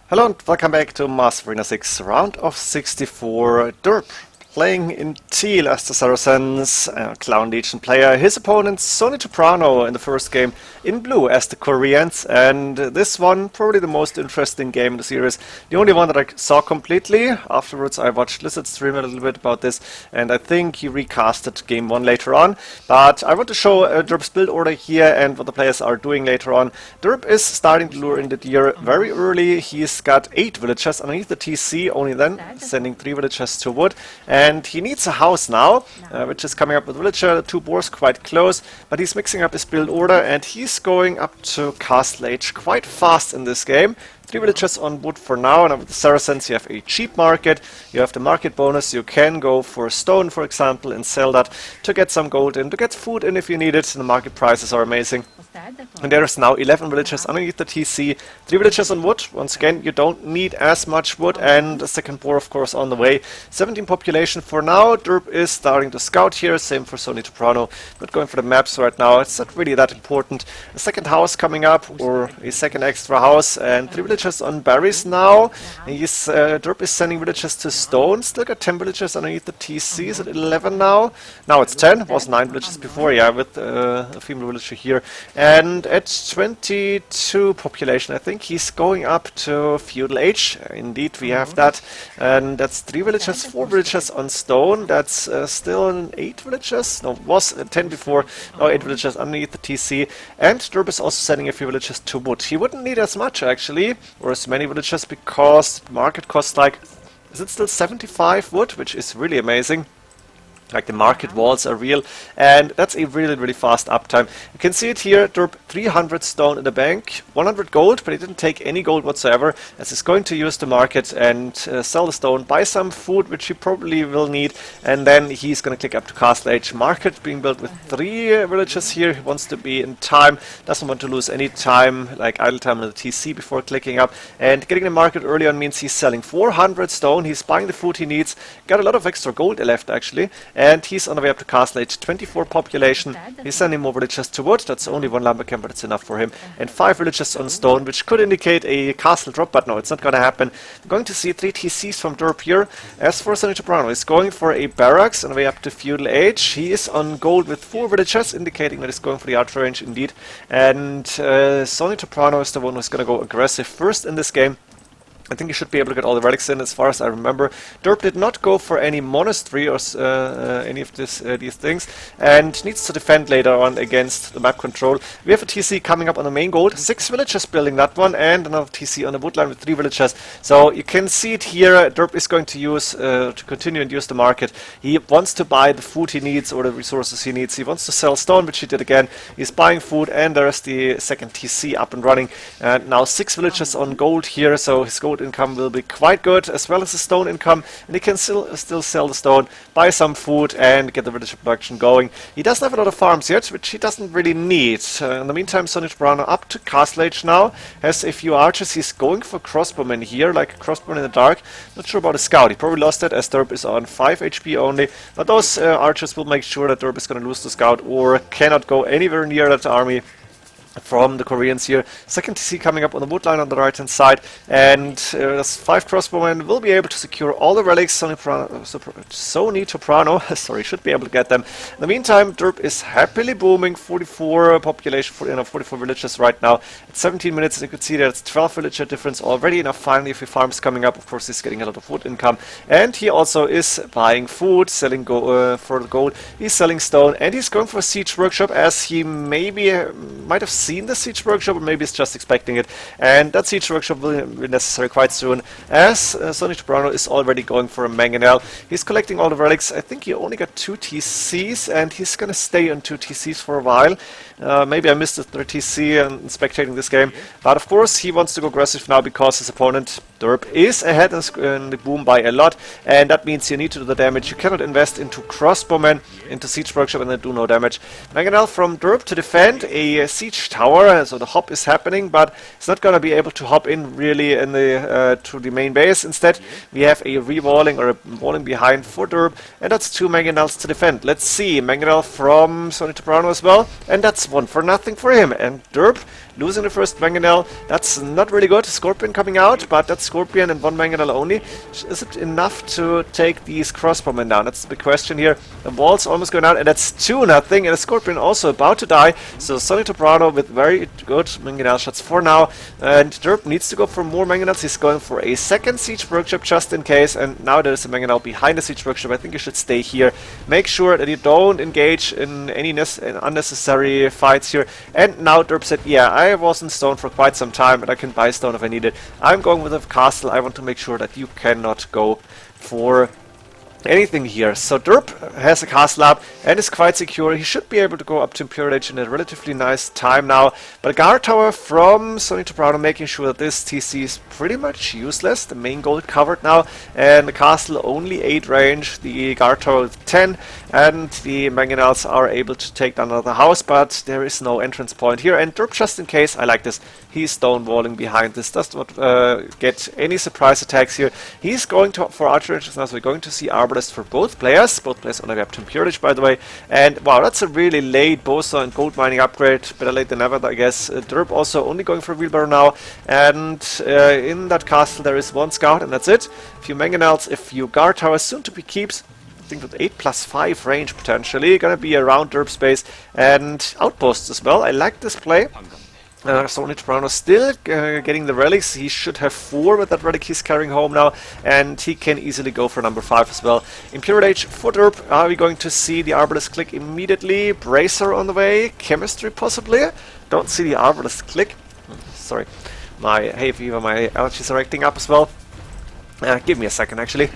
Hello and welcome back to MoA6 round of 64. D3rp playing in teal as the Saracens, Clown Legion player. His opponent SonyToprano in the first game in blue as the Koreans, and this one probably the most interesting game in the series. The only one that I saw completely. Afterwards I watched Lizard stream a little bit about this, and I think he recasted game 1 later on. But I want to show D3rp's build order here and what the players are doing later on. D3rp is starting to lure in the deer very early. He's got 8 villagers underneath the TC, only then sending 3 villagers to wood. And he needs a house now, which is coming up with villager, 2 boars quite close, but he's mixing up his build order and he's going up to castle age quite fast in this game. 3 villagers on wood for now, and with the Saracens you have a cheap market, you have the market bonus, you can go for stone for example and sell that to get some gold in, to get food in if you need it, and the market prices are amazing. And there is now 11 villagers underneath the TC, 3 villagers on wood. Once again, you don't need as much wood, and a second boar of course on the way. 17 population for now. D3rp is starting to scout here, same for SonyToprano, but going for the maps right now, it's not really that important. A second house coming up, or a second extra house, and 3 villagers on berries now. D3rp is sending villagers to stone, still got 10 villagers underneath the TC. Is it 11 now? Now it's 10, it was 9 villagers before, yeah, with a female villager here. And at 22 population, I think he's going up to feudal age. Indeed, we have that. And that's 3 villagers, 4 villagers on stone. That's still 8 villagers. No, was 10 before. Now 8 villagers underneath the TC. And D3rp is also sending a few villagers to wood. He wouldn't need as much actually, or as many villagers, because market costs like, is it still 75 wood, which is really amazing. Like the market walls are real, and that's a really fast uptime. You can see it here, D3rp 300 stone in the bank, 100 gold, but he didn't take any gold whatsoever, as he's going to use the market and sell the stone, buy some food, which he probably will need, and then he's going to click up to castle age. Market being built with 3 villages here. He wants to be in time, doesn't want to lose any time, like idle time in the TC before clicking up, and getting the market early on means he's selling 400 stone, he's buying the food he needs, got a lot of extra gold left actually. And he's on the way up to castle age, 24 population. He's sending more villagers to wood. That's only 1 lumber camp, but it's enough for him. And 5 villagers on stone, which could indicate a castle drop, but no, it's not going to happen. We're going to see 3 TCs from D3rp here. As for SonyToprano, he's going for a barracks on the way up to feudal age. He is on gold with 4 villagers, indicating that he's going for the outer range indeed. And SonyToprano is the one who's going to go aggressive first in this game. I think he should be able to get all the relics in, as far as I remember. D3rp did not go for any monastery or any of these things, and needs to defend later on against the map control. We have a TC coming up on the main gold, 6 villagers building that one, and another TC on the woodline with 3 villagers. So you can see it here, D3rp is going to use, to continue and use the market. He wants to buy the food he needs, or the resources he needs. He wants to sell stone, which he did again. He's buying food, and there's the second TC up and running. And now 6 villagers on gold here, so his gold income will be quite good, as well as the stone income, and he can still sell the stone, buy some food, and get the villager production going. He doesn't have a lot of farms yet, which he doesn't really need. In the meantime, SonyToprano up to castle age now, has a few archers. He's going for crossbowmen here, like a crossbowman in the dark. Not sure about a scout. He probably lost it, as D3rp is on 5 HP only, but those archers will make sure that D3rp is going to lose the scout, or cannot go anywhere near that army from the Koreans here. Second TC coming up on the woodline on the right hand side, and there's 5 crossbowmen will be able to secure all the relics. SonyToprano sorry, should be able to get them. In the meantime, D3rp is happily booming, 44 population, 44 villages right now. At 17 minutes, you could see there's 12 villager difference already. Now finally a few farms coming up. Of course, he's getting a lot of wood income, and he also is buying food, selling for the gold. He's selling stone, and he's going for a siege workshop, as he maybe might have seen the siege workshop, or maybe is just expecting it, and that siege workshop will be necessary quite soon, as SonyToprano is already going for a mangonel. He's collecting all the relics. I think he only got 2 TCs, and he's gonna stay on 2 TCs for a while. Maybe I missed the 3rd TC and spectating this game, but of course he wants to go aggressive now, because his opponent D3rp is ahead in the boom by a lot, and that means you need to do the damage. You cannot invest into crossbowmen, into siege workshop, and then do no damage. Mangonel from D3rp to defend a siege tower, so the hop is happening, but it's not going to be able to hop in really in the to the main base. Instead, we have a re-walling or a walling behind for D3rp, and that's 2 mangonels to defend. Let's see, mangonel from SonyToprano as well, and that's 1 for nothing for him, and D3rp losing the first mangonel. That's not really good. Scorpion coming out, but that's Scorpion and 1 mangonel only. Is it enough to take these crossbowmen down? That's the big question here. The wall's almost going out, and that's 2-0, and the Scorpion also about to die. So SonyToprano with very good mangonel shots for now, and D3rp needs to go for more mangonels. He's going for a second siege workshop just in case, and now there's a mangonel behind the siege workshop. I think you should stay here. Make sure that you don't engage in any unnecessary fights here. And now D3rp said, yeah, I was in stone for quite some time, but I can buy stone if I need it. I'm going with a castle. I want to make sure that you cannot go for anything here. So D3rp has a castle up and is quite secure. He should be able to go up to Imperial Age in a relatively nice time now. But a guard tower from SonyToprano making sure that this TC is pretty much useless. The main goal covered now, and the castle only 8 range, the guard tower with 10, and the mangonels are able to take down another house, but there is no entrance point here. And D3rp, just in case, I like this, he's stonewalling behind this, does not get any surprise attacks here. He's going for archers now, so we're going to see Arbalest for both players on the way up to Imperial Age, by the way. And wow, that's a really late Bosa and gold mining upgrade, better late than never, I guess. D3rp also only going for a wheelbarrow now, and in that castle there is 1 scout, and that's it. A few mangonels, a few guard towers, soon to be keeps. I think with 8+5 range potentially, gonna be around D3rp space, and outposts as well. I like this play. SonyToprano still getting the relics. He should have 4 with that relic he's carrying home now, and he can easily go for number 5 as well. Imperial Age for D3rp. Are we going to see the Arbalest click immediately? Bracer on the way? Chemistry possibly? Don't see the Arbalest click. Sorry, my hay fever, my allergies are acting up as well. Give me a second actually.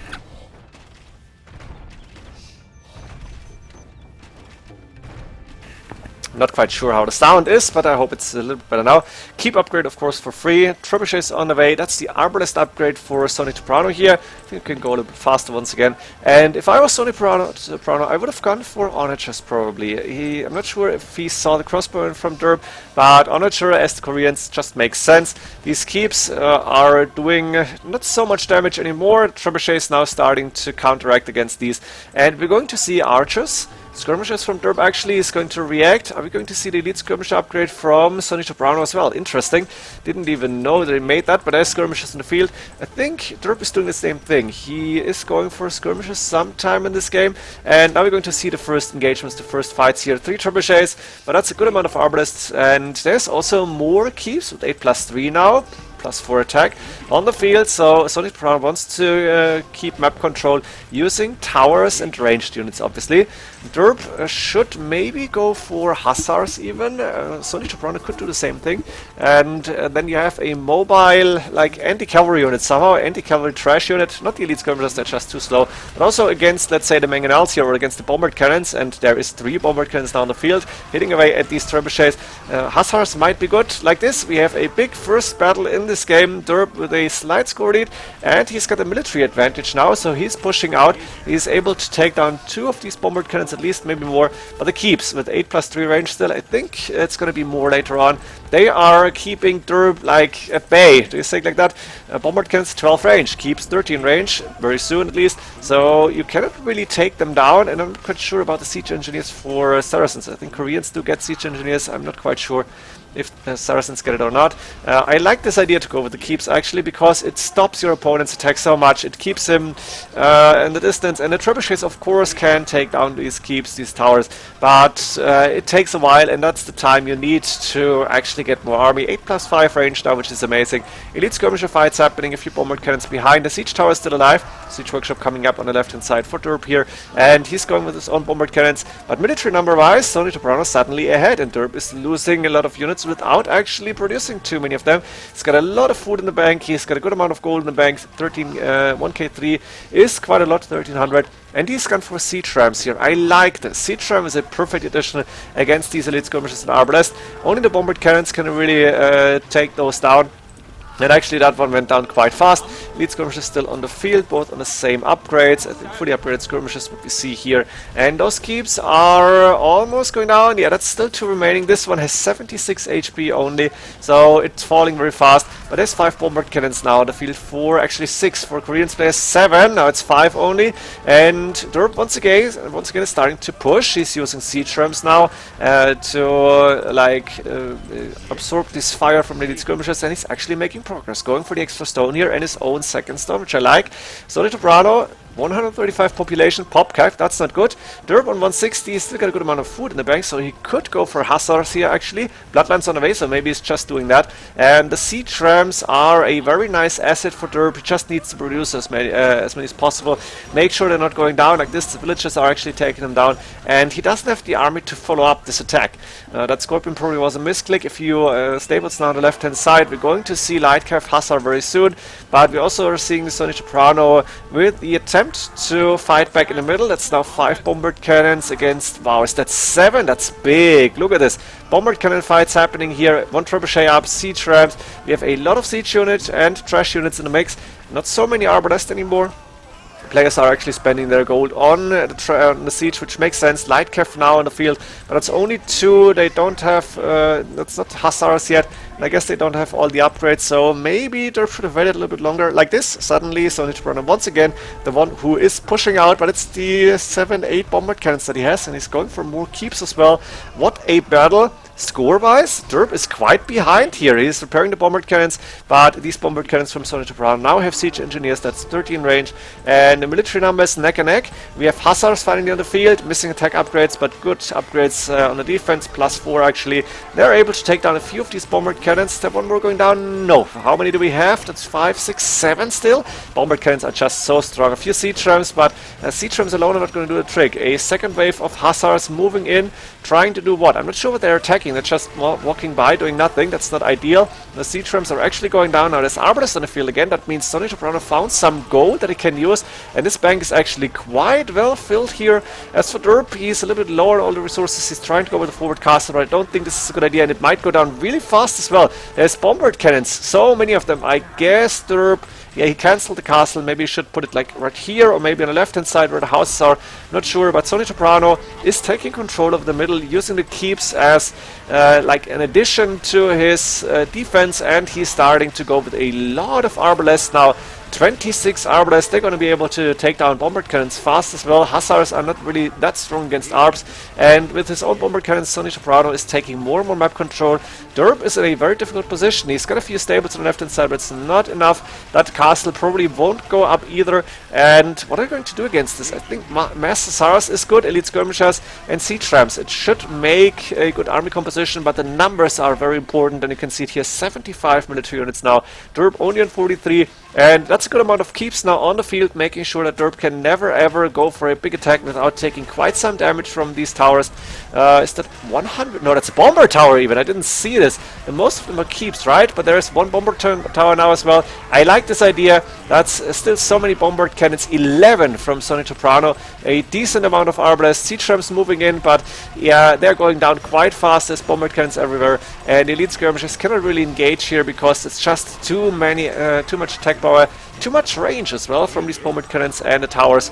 Not quite sure how the sound is, but I hope it's a little bit better now. Keep upgrade, of course, for free. Trebuchets on the way. That's the Arbalest upgrade for SonyToprano here. I think we can go a little bit faster once again. And if I was SonyToprano, I would have gone for Onagers probably. I'm not sure if he saw the crossbow from D3rp, but Onager, as the Koreans, just makes sense. These keeps are doing not so much damage anymore. Trebuchets now starting to counteract against these. And we're going to see archers. Skirmishers from D3rp actually is going to react. Are we going to see the elite skirmisher upgrade from SonyToprano as well? Interesting. Didn't even know they made that, but there's skirmishers in the field. I think D3rp is doing the same thing. He is going for skirmishers sometime in this game, and now we're going to see the first engagements, the first fights here. 3 trebuchets, but that's a good amount of arbalists, and there's also more keeps with 8+3 now. +4 attack on the field, so SonyToprano wants to keep map control using towers and ranged units, obviously. D3rp should maybe go for hussars even. SonyToprano could do the same thing. And then you have a mobile, like, anti-cavalry unit somehow, anti-cavalry trash unit, not the elite skirmishers, they're just too slow, but also against, let's say, the mangonels here, or against the bombard cannons, and there is 3 bombard cannons down the field, hitting away at these trebuchets. Hussars might be good. Like this, we have a big first battle in this game. D3rp with a slight score lead, and he's got a military advantage now, so he's pushing out. He's able to take down 2 of these bombard cannons, at least, maybe more, but the keeps with 8+3 range still. I think it's going to be more later on. They are keeping D3rp like at bay. Do you think like that? Bombard cannons 12 range, keeps 13 range, very soon at least, so you cannot really take them down. And I'm not quite sure about the siege engineers for Saracens. I think Koreans do get siege engineers. I'm not quite sure if Saracens get it or not. I like this idea to go with the keeps actually, because it stops your opponent's attack so much. It keeps him in the distance, and the trebuchets of course can take down these keeps, these towers, but it takes a while, and that's the time you need to actually get more army. 8+5 range now, which is amazing. Elite skirmisher fights happening, a few bombard cannons behind. The siege tower is still alive. Siege workshop coming up on the left hand side for D3rp here, and he's going with his own bombard cannons, but military number wise SonyToprano suddenly ahead, and D3rp is losing a lot of units without actually producing too many of them. He's got a lot of food in the bank, he's got a good amount of gold in the bank. 1k3 is quite a lot, 1300, and he's gone for siege rams here. I like this. Siege ram is a perfect addition against these elite skirmishers and arbalest. Only the bombard cannons can really take those down. And actually that one went down quite fast. Lead skirmishes still on the field, both on the same upgrades. I think fully upgraded skirmishes, what we see here. And those keeps are almost going down. Yeah, that's still 2 remaining. This one has 76 HP only, so it's falling very fast. But there's 5 bombard cannons now on the field. 4, actually 6 for Koreans players. 7, now it's 5 only. And D3rp once again is starting to push. He's using siege rams now to absorb this fire from the lead skirmishes, and he's actually making progress, going for the extra stone here and his own second stone, which I like. SonyToprano, 135 population, pop cap, that's not good. D3rp on 160, still got a good amount of food in the bank, so he could go for hussars here actually. Bloodlines on the way, so maybe he's just doing that. And the siege rams are a very nice asset for D3rp. He just needs to produce as many as possible. Make sure they're not going down like this. The villagers are actually taking them down, and he doesn't have the army to follow up this attack. That Scorpion probably was a misclick. If you stables now on the left hand side, we're going to see Lightcraft Hussar very soon, but we also are seeing SonyToprano with the attempt to fight back in the middle. That's now 5 bombard cannons against, wow, is that 7? That's big. Look at this. Bombard cannon fights happening here. 1 trebuchet up, siege rams. We have a lot of siege units and trash units in the mix. Not so many arbalists anymore. Players are actually spending their gold on the siege, which makes sense. Lightcraft now on the field, but it's only 2. They don't have, that's not hussars yet. And I guess they don't have all the upgrades, so maybe D3rp should have waited a little bit longer. Like this, suddenly SonyToprano once again, the one who is pushing out, but it's the 7-8 bombard cannons that he has, and he's going for more keeps as well. What a battle! Score-wise, D3rp is quite behind here. He's repairing the bombard cannons, but these bombard cannons from SonyToprano now have siege engineers. That's 13 range, and the military numbers neck and neck. We have hussars finally on the field, missing attack upgrades, but good upgrades on the defense, +4 actually. They're able to take down a few of these bombard cannons. Step 1 more going down? No. How many do we have? That's 5, 6, 7 still. Bombard cannons are just so strong. A few siege rams, but siege rams alone are not going to do the trick. A second wave of hussars moving in, trying to do what? I'm not sure what they're attacking. They're just walking by, doing nothing. That's not ideal. The siege rams are actually going down. Now there's arbalists on the field again. That means SonyToprano found some gold that he can use, and this bank is actually quite well filled here. As for D3rp, he's a little bit lower on all the resources. He's trying to go with the forward castle, but I don't think this is a good idea, and it might go down really fast as well. There's bombard cannons, so many of them. I guess D3rp, yeah, he cancelled the castle. Maybe he should put it like right here, or maybe on the left hand side where the houses are. Not sure, but SonyToprano is taking control of the middle, using the keeps as like an addition to his defense, and he's starting to go with a lot of arbalists now. 26 arbalists, they're going to be able to take down bombard cannons fast as well. Hussars are not really that strong against ARPs, and with his own bombard cannons, SonyToprano is taking more and more map control. D3rp is in a very difficult position. He's got a few stables on the left hand side, but it's not enough. That castle probably won't go up either. And what are you going to do against this? I think mass hussars is good, elite skirmishers and siege rams. It should make a good army composition, but the numbers are very important, and you can see it here, 75 military units now. D3rp only on 43. And that's a good amount of keeps now on the field, making sure that D3rp can never ever go for a big attack without taking quite some damage from these towers. Is that 100? No, that's a bomber tower even. I didn't see this. And most of them are keeps, right? But there's one bomber tower now as well. I like this idea. That's still so many bombard cannons. 11 from SonyToprano. A decent amount of arbalists. Siege rams moving in, but yeah, they're going down quite fast. There's bombard cannons everywhere. And elite skirmishers cannot really engage here because it's just too much attack power, too much range as well from these bombard cannons and the towers.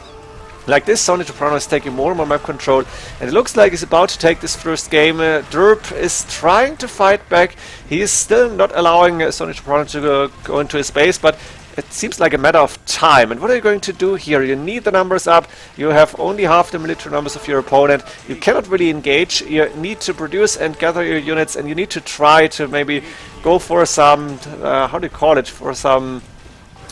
Like this, SonyToprano is taking more and more map control, and it looks like he's about to take this first game. D3rp is trying to fight back. He is still not allowing SonyToprano to go into his base, but it seems like a matter of time. And what are you going to do here? You need the numbers up. You have only half the military numbers of your opponent. You cannot really engage. You need to produce and gather your units, and you need to try to maybe go for some, how do you call it, for some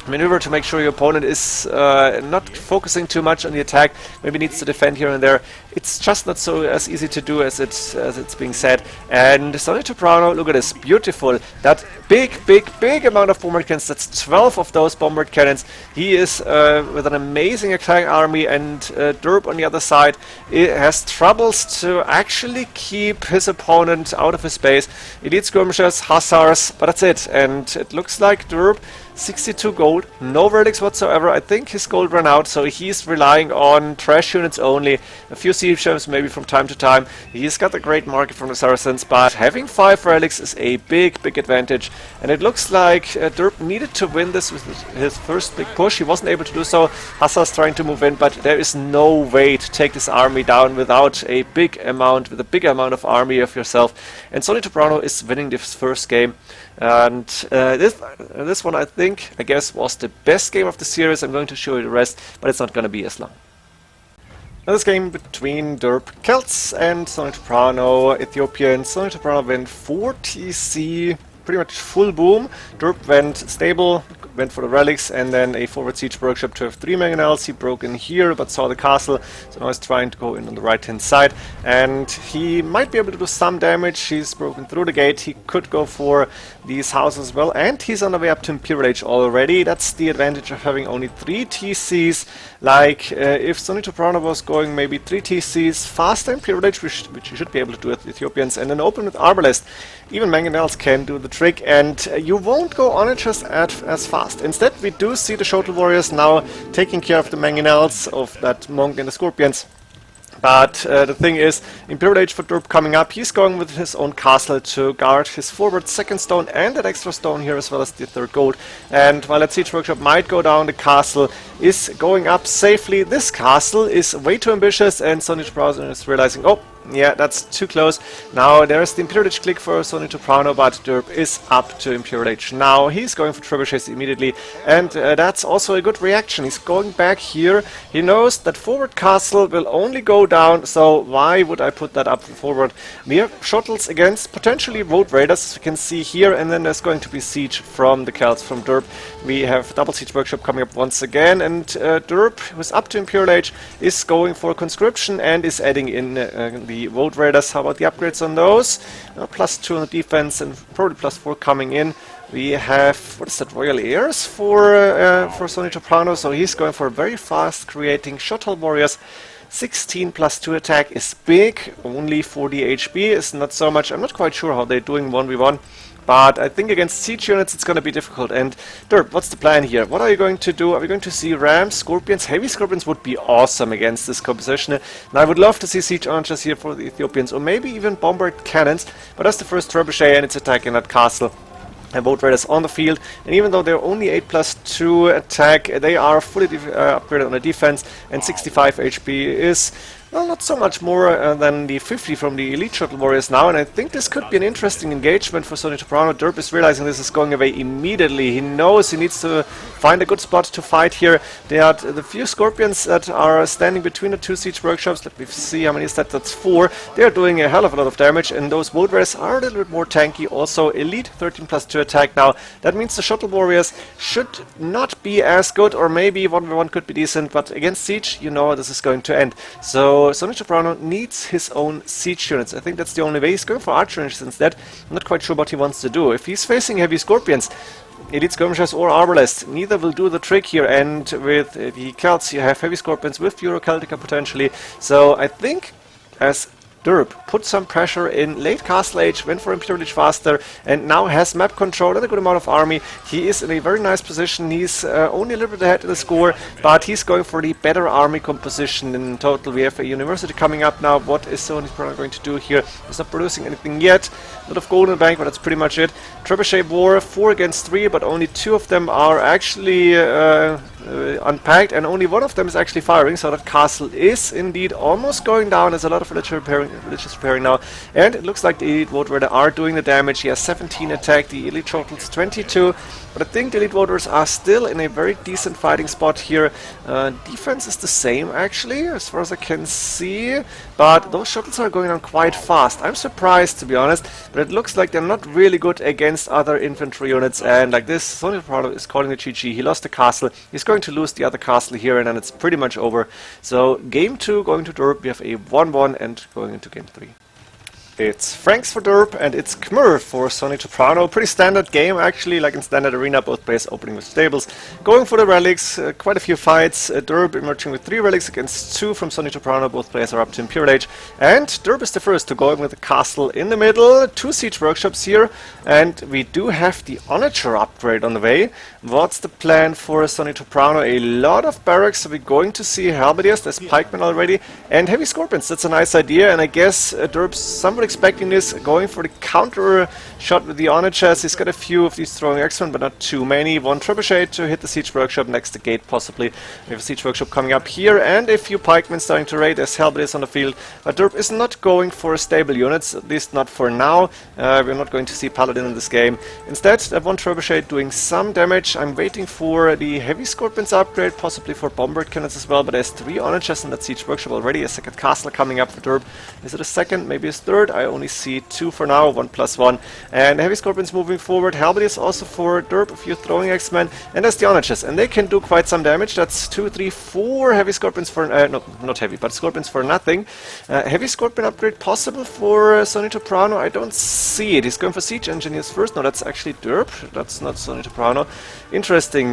maneuver to make sure your opponent is not focusing too much on the attack, maybe needs to defend here and there. It's just not so as easy to do as it's being said. And SonyToprano, look at this, beautiful. That big amount of bombard cannons, that's 12 of those bombard cannons. He is with an amazing attack army, and D3rp on the other side has troubles to actually keep his opponent out of his base. Elite skirmishers, hussars, but that's it. And it looks like D3rp 62 gold gold, no relics whatsoever. I think his gold ran out, so he's relying on trash units only, a few siege gems maybe from time to time. He's got a great market from the Saracens, but having 5 relics is a big advantage, and it looks like D3rp needed to win this with his first big push. He wasn't able to do so. Hassa's trying to move in, but there is no way to take this army down without a big amount of army of yourself, and SonyToprano is winning this first game. And this one, I guess, was the best game of the series. I'm going to show you the rest, but it's not going to be as long. Now this game between D3rp Celts and SonyToprano Ethiopians. SonyToprano went 4 TC, pretty much full boom. D3rp went stable, went for the relics, and then a forward siege workshop to have 3 mangonels. He broke in here, but saw the castle, so now he's trying to go in on the right hand side, and he might be able to do some damage. He's broken through the gate. He could go for these houses as well, and he's on the way up to Imperial Age already. That's the advantage of having only 3 TCs. Like if SonyToprano was going maybe 3 TCs faster Imperial Age, which you should be able to do with Ethiopians, and then open with Arbalest, even mangonels can do the trick, and you won't go on it just as fast. Instead, we do see the Shotel Warriors now taking care of the mangonels of that monk and the scorpions. But the thing is, Imperial Age for D3rp coming up. He's going with his own castle to guard his forward second stone and that extra stone here, as well as the 3rd gold. And while that siege workshop might go down, the castle is going up safely. This castle is way too ambitious, and SonyToprano is realizing, oh, yeah, that's too close. Now there's the Imperial Age click for SonyToprano, but D3rp is up to Imperial Age. Now he's going for trebuchets immediately, and that's also a good reaction. He's going back here. He knows that forward castle will only go down, so why would I put that up forward? We have shuttles against potentially road raiders, as you can see here, and then there's going to be siege from the Celts from D3rp. We have double siege workshop coming up once again, and D3rp, who's up to Imperial Age, is going for conscription and is adding in the Road Raiders. How about the upgrades on those? +2 on the defense and probably +4 coming in. We have, what is that, Royal Heirs for SonyToprano, so he's going for very fast creating Shotel Warriors. 16 +2 attack is big, only 40 HP is not so much. I'm not quite sure how they're doing 1v1. But I think against siege units it's going to be difficult. And D3rp, what's the plan here? What are you going to do? Are we going to see rams, scorpions? Heavy scorpions would be awesome against this composition. And I would love to see siege archers here for the Ethiopians, or maybe even bombard cannons. But that's the first trebuchet, and it's attacking that castle. And Road Raiders on the field, and even though they're only 8 +2 attack, they are fully upgraded on the defense, and 65 HP is, well, not so much more than the 50 from the Elite Shotel Warriors now, and I think this could be an interesting engagement for SonyToprano. D3rp is realizing this is going away immediately. He knows he needs to find a good spot to fight here. There are the few scorpions that are standing between the 2 siege workshops. Let me see how many is that. That's 4. They are doing a hell of a lot of damage, and those Road Raiders are a little bit more tanky. Also, Elite 13 +2 attack now. That means the Shotel Warriors should not be as good, or maybe 1v1 could be decent, but against siege, you know this is going to end. So SonyToprano needs his own siege units. I think that's the only way. He's going for archer units instead. I'm not quite sure what he wants to do. If he's facing heavy scorpions, Elite Skirmishers or Arbalest, neither will do the trick here, and with the Celts you have heavy scorpions with Euro Celtica potentially. So I think as D3rp put some pressure in late Castle Age, went for Imperial Age faster, and now has map control and a good amount of army. He is in a very nice position. He's only a little bit ahead in the score, but he's going for the better army composition in total. We have a university coming up now. What is SonyToprano going to do here? He's not producing anything yet. A lot of gold in the bank, but that's pretty much it. Trebuchet War, 4 against 3, but only 2 of them are actually unpacked, and only 1 of them is actually firing, so that castle is indeed almost going down. There's a lot of villages repairing now, and it looks like the Elite Road Raider are doing the damage. He has 17 attack, the Elite Shotels 22, but I think the Elite Road Raiders are still in a very decent fighting spot here. Defense is the same actually, as far as I can see, but those shuttles are going on quite fast. I'm surprised, to be honest, but it looks like they're not really good against other infantry units, and like this, SonyToprano is calling the GG. He lost the castle, he's going to lose the other castle here, and then it's pretty much over. So game 2 going to D3rp, we have a 1-1 and going into game 3. It's Franks for DracKeN and it's KMR for SonyToprano. Pretty standard game actually, like in standard arena, both players opening with stables. Going for the relics, quite a few fights. DracKeN emerging with 3 relics against 2 from SonyToprano. Both players are up to Imperial Age. And DracKeN is the first to go in with a castle in the middle. 2 siege workshops here. And we do have the Onager upgrade on the way. What's the plan for SonyToprano? A lot of barracks, so we're going to see halberdiers. There's pikemen already. And heavy scorpions, that's a nice idea. And I guess DracKEN's somewhat expecting this, going for the counter shot with the Onagers. He's got a few of these throwing X-Men, but not too many. 1 trebuchet to hit the siege workshop next to gate, possibly. We have a siege workshop coming up here, and a few pikemen starting to raid. There's halberdiers on the field, but DracKEN is not going for stable units, at least not for now. We're not going to see paladin in this game. Instead, that 1 trebuchet doing some damage. I'm waiting for the heavy scorpions upgrade, possibly for bombard cannons as well, but there's 3 Onagers in that siege workshop already. A second castle coming up for DracKEN. Is it a second? Maybe a third? I only see 2 for now, 1+1. And heavy scorpions moving forward. Halberdiers also for DracKEN, a few throwing X-Men, and there's the Onagers, and they can do quite some damage. That's 2, 3, 4 heavy scorpions for no, not heavy, but scorpions for nothing. Heavy scorpion upgrade possible for SonyToprano. I don't see it. He's going for siege engineers first. No, that's actually DracKEN. That's not SonyToprano. Interesting.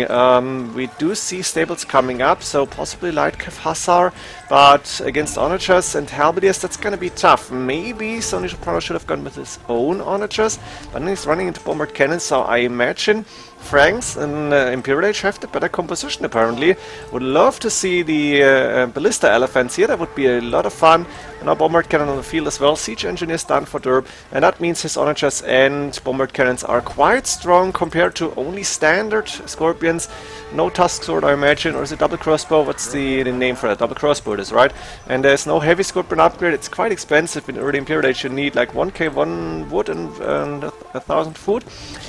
We do see stables coming up, so possibly light cav hussar, but against Onagers and halberdiers, that's gonna be tough. Maybe SonyToprano should have gone with his own Onagers, but then he's running into bombard cannons, so I imagine Franks and Imperial Age have the better composition apparently. Would love to see the ballista elephants here, that would be a lot of fun. And now bombard cannon on the field as well. Siege engineers done for DracKEN, and that means his Onagers and bombard cannons are quite strong compared to only standard scorpions. No tusk sword, I imagine, or is it double crossbow? What's the name for that? Double crossbow it is, right? And there's no heavy scorpion upgrade. It's quite expensive. In early Imperial Age you need like 1k 1 wood and 1,000 food.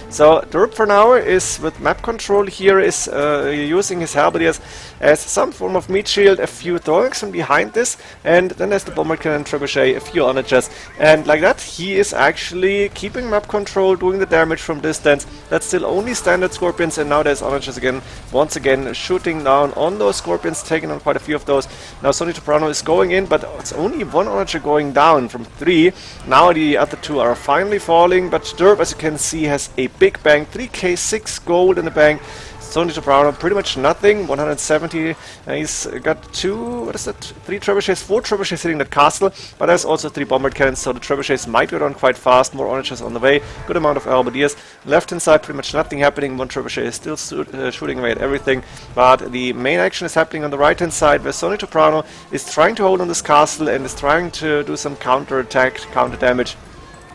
So DracKEN for now is with map control here, is using his halberdiers as some form of meat shield, a few throwings from behind this, and then there's the bombard cannon, trebuchet, a few Onagers, and like that he is actually keeping map control, doing the damage from distance. That's still only standard scorpions, and now there's Onagers again, once again shooting down on those scorpions, taking on quite a few of those. Now SonyToprano is going in, but it's only 1 Onager going down from 3. Now the other 2 are finally falling, but DracKEN, as you can see, has a big bank, 3k 6 gold in the bank. SonyToprano pretty much nothing, 170. He's got 3 trebuchets, 4 trebuchets hitting that castle, but there's also 3 bombard cannons, so the trebuchets might go down quite fast. More Onagers on the way, good amount of halberdiers. Left hand side, pretty much nothing happening. 1 trebuchet is still shooting away at everything, but the main action is happening on the right hand side, where SonyToprano is trying to hold on this castle and is trying to do some counter attack, counter damage.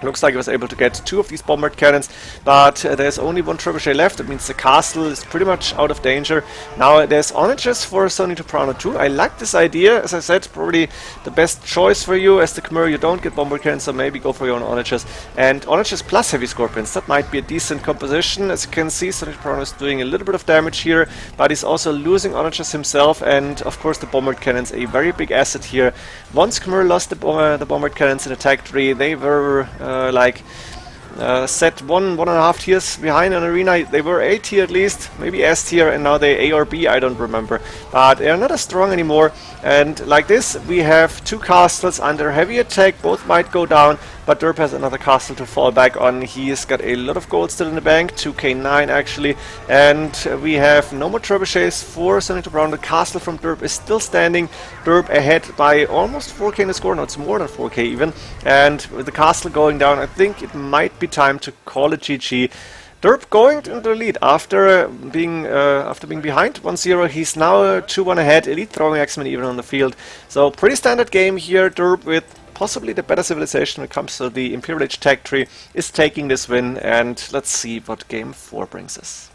Looks like he was able to get 2 of these bombard cannons, but there's only 1 trebuchet left. It means the castle is pretty much out of danger. Now there's Onagers for SonyToprano too. I like this idea. As I said, probably the best choice for you. As the KMR, you don't get bombard cannons, so maybe go for your own Onagers. And Onagers plus heavy scorpions, that might be a decent composition. As you can see, SonyToprano is doing a little bit of damage here, but he's also losing Onagers himself, and of course the bombard cannons, a very big asset here. Once KMR lost the bombard cannons in attack 3, they were set 1.5 tiers behind an arena. They were A tier at least, maybe S tier, and now they A or B, I don't remember. But they are not as strong anymore, and like this we have 2 castles under heavy attack, both might go down, but DracKEN has another castle to fall back on. He's got a lot of gold still in the bank, 2k9 actually, and we have no more trebuchets for SonyToprano. The castle from DracKEN is still standing. DracKEN ahead by almost 4k in the score, no, it's more than 4k even, and with the castle going down, I think it might be time to call it GG. DracKEN going into the lead after being behind 1-0. He's now 2-1 ahead. Elite throwing X-Men even on the field. So pretty standard game here. DracKEN with possibly the better civilization when it comes to the Imperial Age tech tree is taking this win, and let's see what game 4 brings us.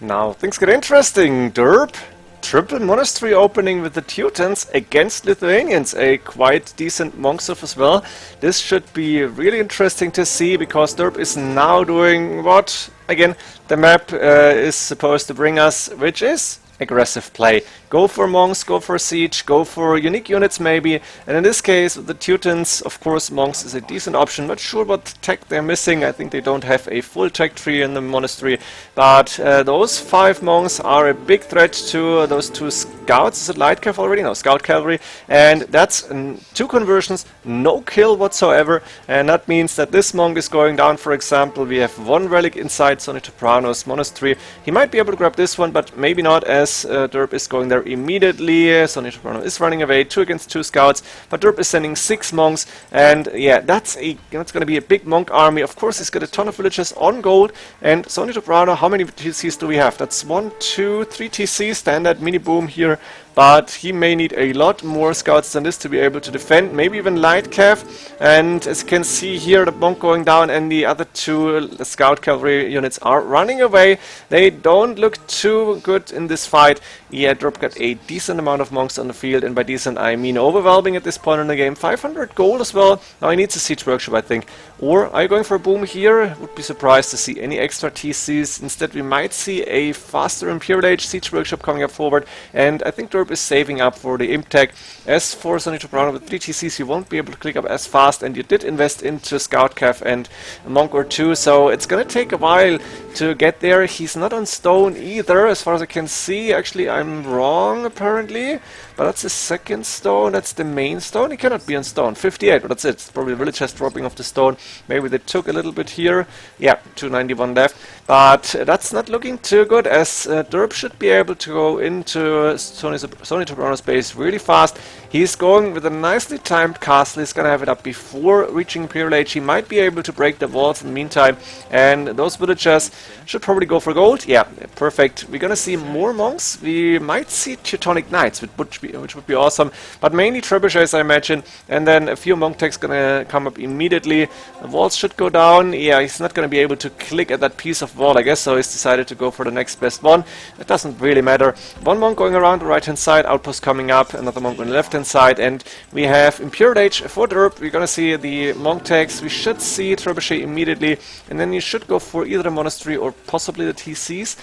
Now things get interesting. DracKEN triple monastery opening with the Teutons against Lithuanians, a quite decent monk serve as well. This should be really interesting to see, because DracKEN is now doing what, again, the map is supposed to bring us, which is aggressive play. Go for monks, go for siege, go for unique units maybe, and in this case with the Teutons, of course monks is a decent option. Not sure what tech they're missing. I think they don't have a full tech tree in the monastery, but those 5 monks are a big threat to those 2 scouts. Is it light cav already? No, scout cavalry, and that's 2 conversions, no kill whatsoever, and that means that this monk is going down. For example, we have 1 relic inside SonyToprano's monastery. He might be able to grab this one, but maybe not, as D3rp is going there immediately. SonyToprano is running away, 2 against 2 scouts, but D3rp is sending 6 monks, and yeah, that's going to be a big monk army. Of course, he's got a ton of villagers on gold, and SonyToprano, how many TCs do we have? That's 1, 2, 3 TCs, standard mini boom here. But he may need a lot more scouts than this to be able to defend, maybe even light cav. And as you can see here, the monk going down and the other 2 scout cavalry units are running away. They don't look too good in this fight. Yeah, D3rp got a decent amount of monks on the field, and by decent I mean overwhelming at this point in the game. 500 gold as well. Now he needs a siege workshop, I think. Or are you going for a boom here? Would be surprised to see any extra TCs. Instead we might see a faster Imperial Age siege workshop coming up forward, and I think D3rp is saving up for the imp tech. As for SonyToprano, with 3 TCs you won't be able to click up as fast, and you did invest into scout cav and a monk or 2, so it's gonna take a while to get there. He's not on stone either, as far as I can see. Actually, I'm wrong apparently, but that's the second stone, that's the main stone. He cannot be on stone. 58, but that's it. It's probably the villagers dropping off the stone. Maybe they took a little bit here. Yeah, 291 left, but that's not looking too good, as D3rp should be able to go into SonyToprano's base really fast. He's going with a nicely timed castle. He's gonna have it up before reaching Imperial Age. He might be able to break the walls in the meantime, and those villagers should probably go for gold. Yeah, perfect. We're gonna see more monks. We might see Teutonic Knights, which would be awesome, but mainly trebuchets, I imagine, and then a few monk techs gonna come up immediately. The walls should go down. Yeah, he's not gonna be able to click at that piece of wall, I guess, so he's decided to go for the next best one. It doesn't really matter. 1 monk going around the right hand side, outpost coming up, another monk on the left hand side, and we have Imperial Age for D3rp. We're gonna see the monk techs. We should see trebuchet immediately, and then you should go for either the monastery or possibly the TCs.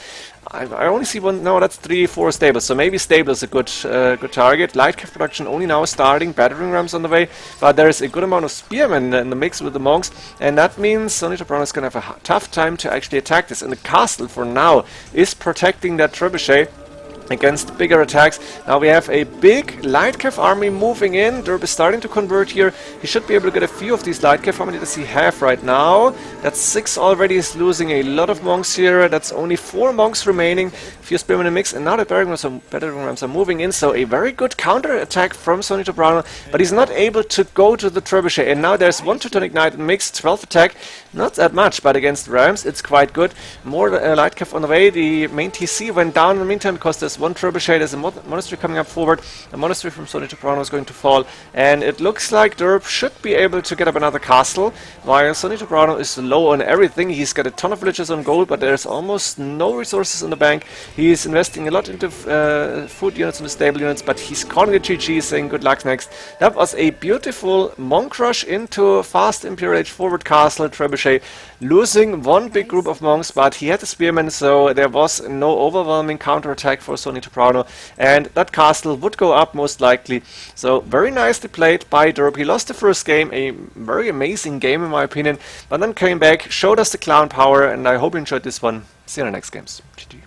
I only see 1, no, that's 3, 4 stables, so maybe stable is a good target. Light cav production only now starting, battering rams on the way, but there is a good amount of spearmen in the mix with the monks, and that means SonyToprano is going to have a tough time to actually attack this, and the castle for now is protecting that trebuchet against bigger attacks. Now we have a big light cav army moving in. D3rp is starting to convert here. He should be able to get a few of these light cav. How many does he have right now? That's 6 already. He's losing a lot of monks here. That's only 4 monks remaining. A few spearmen in the mix, and now the battering rams are moving in, so a very good counter attack from SonyToprano, but he's not able to go to the trebuchet, and now there's 1 Teutonic Knight in the mix, 12 attack. Not that much, but against rams it's quite good. More light cav on the way. The main TC went down in the meantime because there's 1 trebuchet. There's a monastery coming up forward. A monastery from SonyToprano is going to fall, and it looks like D3rp should be able to get up another castle, while SonyToprano is low on everything. He's got a ton of villagers on gold, but there's almost no resources in the bank. He's investing a lot into food units and stable units, but he's calling the GG, saying good luck next. That was a beautiful monk rush into fast Imperial Age forward castle trebuchet, losing 1 big group of monks, but he had the spearmen, so there was no overwhelming counterattack for SonyToprano, and that castle would go up most likely. So very nicely played by D3rp. He lost the first game, a very amazing game in my opinion, but then came back, showed us the clown power, and I hope you enjoyed this one. See you in the next games. GG.